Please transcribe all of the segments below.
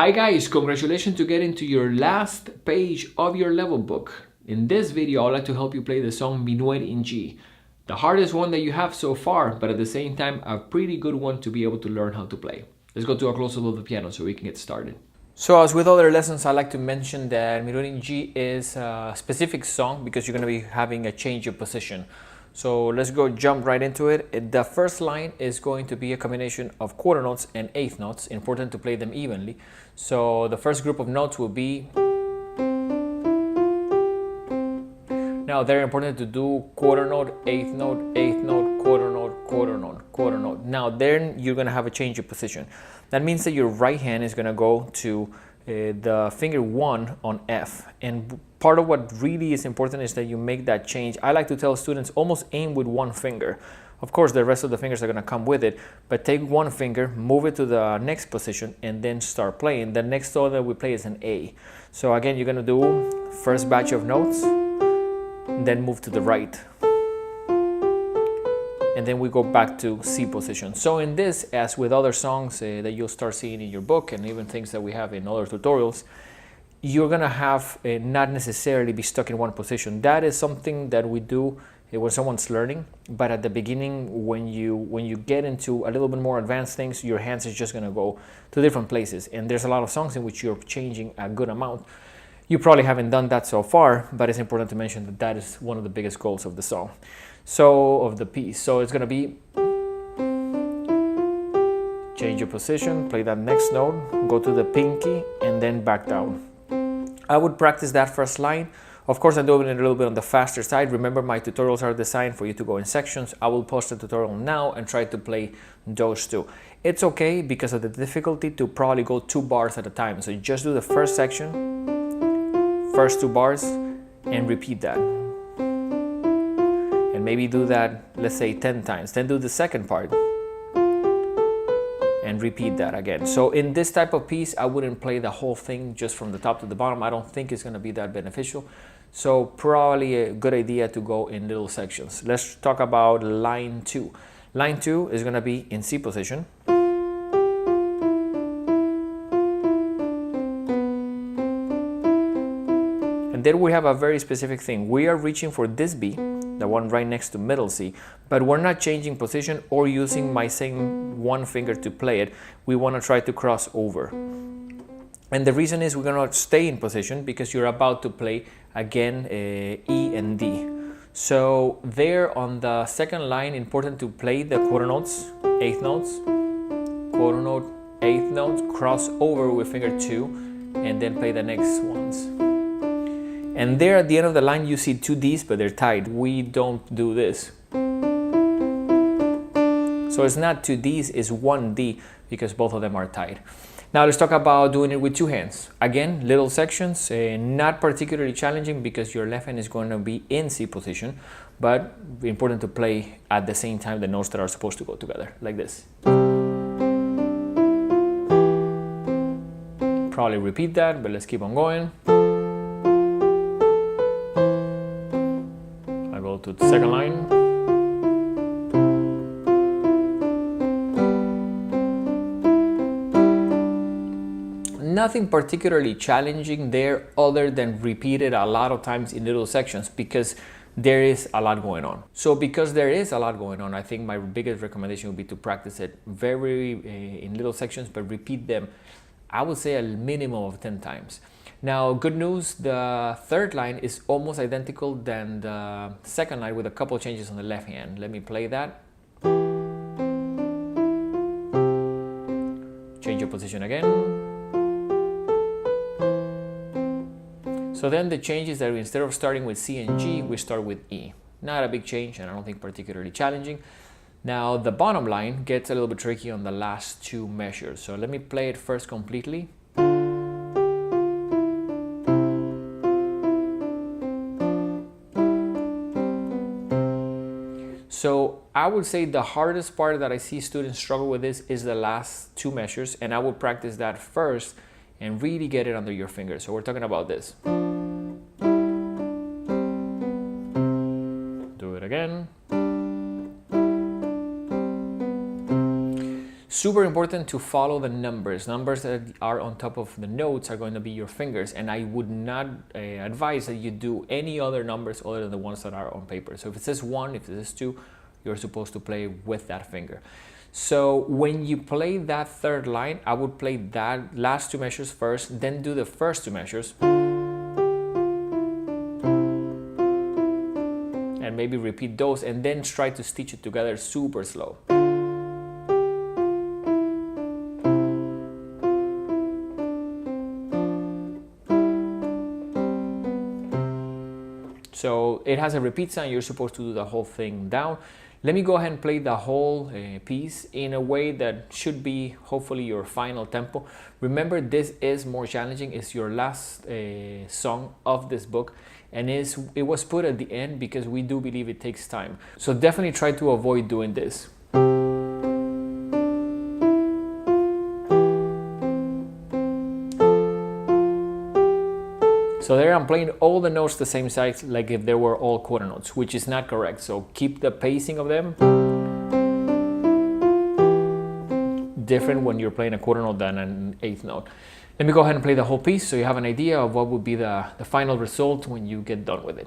Hi guys, congratulations to getting to your last page of your level book. In this video, I'd like to help you play the song Minuet in G. The hardest one that you have so far, but at the same time, a pretty good one to be able to learn how to play. Let's go to a close-up of the piano so we can get started. So as with other lessons, I like to mention that Minuet in G is a specific song because you're going to be having a change of position. So let's go jump right into it. The first line is going to be a combination of quarter notes and eighth notes. Important to play them evenly. So the first group of notes will be. Now they're important to do quarter note, eighth note, quarter note, quarter note, quarter note. Now then you're going to have a change of position. That means that your right hand is going to go to the finger 1 on F, and part of what really is important is that you make that change. I like to tell students almost aim with one finger. Of course the rest of the fingers are going to come with it, but take one finger, move it to the next position, and then start playing. The next note that we play is an A. So again, you're going to do first batch of notes, then move to the right, and then we go back to C position. So in this, as with other songs that you'll start seeing in your book and even things that we have in other tutorials, you're gonna have not necessarily be stuck in one position. That is something that we do when someone's learning, but at the beginning, when you get into a little bit more advanced things, your hands is just gonna go to different places. And there's a lot of songs in which you're changing a good amount. You probably haven't done that so far, but it's important to mention that that is one of the biggest goals of the song. So, of the piece. So it's gonna be change your position, play that next note, go to the pinky, and then back down. I would practice that first line. Of course, I'm doing it a little bit on the faster side. Remember, my tutorials are designed for you to go in sections. I will post a tutorial now and try to play those two. It's okay because of the difficulty to probably go 2 bars at a time. So you just do the first section, first 2 bars, and repeat that. And maybe do that, let's say 10 times. Then do the second part and repeat that again. So in this type of piece, I wouldn't play the whole thing just from the top to the bottom. I don't think it's gonna be that beneficial. So probably a good idea to go in little sections. Let's talk about line 2. Line 2 is gonna be in C position. And then we have a very specific thing. We are reaching for this B, the one right next to middle C, but we're not changing position or using my same one finger to play it. We want to try to cross over. And the reason is we're going to stay in position because you're about to play again E and D. So there on the second line, important to play the quarter notes, eighth notes, quarter note, eighth notes, cross over with finger 2, and then play the next ones. And there at the end of the line, you see 2 Ds, but they're tied. We don't do this. So it's not 2 Ds, it's 1 D because both of them are tied. Now let's talk about doing it with 2 hands. Again, little sections, not particularly challenging because your left hand is going to be in C position, but important to play at the same time the notes that are supposed to go together, like this. Probably repeat that, but let's keep on going. To the second line. Nothing particularly challenging there other than repeat it a lot of times in little sections because there is a lot going on. So because there is a lot going on, I think my biggest recommendation would be to practice it in little sections, but repeat them, I would say a minimum of 10 times. Now, good news, the third line is almost identical than the second line with a couple changes on the left hand. Let me play that. Change your position again. So then the change is that instead of starting with C and G, we start with E. Not a big change and I don't think particularly challenging. Now, the bottom line gets a little bit tricky on the last 2 measures. So let me play it first completely. So I would say the hardest part that I see students struggle with this is the last 2 measures, and I would practice that first and really get it under your fingers. So we're talking about this. Do it again. Super important to follow the numbers. Numbers that are on top of the notes are going to be your fingers, and I would not advise that you do any other numbers other than the ones that are on paper. So if it says 1, if it says 2, you're supposed to play with that finger. So when you play that third line, I would play that last 2 measures first, then do the first 2 measures, and maybe repeat those, and then try to stitch it together super slow. So it has a repeat sign, you're supposed to do the whole thing down. Let me go ahead and play the whole piece in a way that should be hopefully your final tempo. Remember, this is more challenging. It's your last song of this book, and it was put at the end because we do believe it takes time. So definitely try to avoid doing this. So there I'm playing all the notes the same size, like if they were all quarter notes, which is not correct. So keep the pacing of them different when you're playing a quarter note than an eighth note. Let me go ahead and play the whole piece so you have an idea of what would be the final result when you get done with it.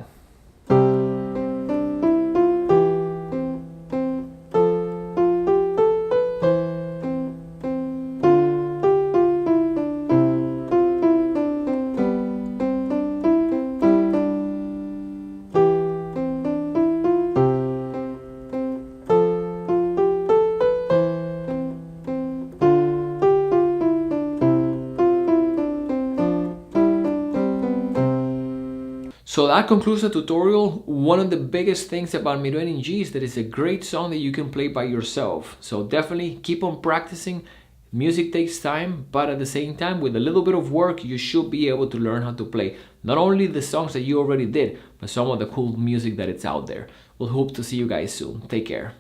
So that concludes the tutorial. One of the biggest things about Minuet in G is that it's a great song that you can play by yourself. So definitely keep on practicing. Music takes time, but at the same time, with a little bit of work, you should be able to learn how to play not only the songs that you already did, but some of the cool music that it's out there. We'll hope to see you guys soon. Take care.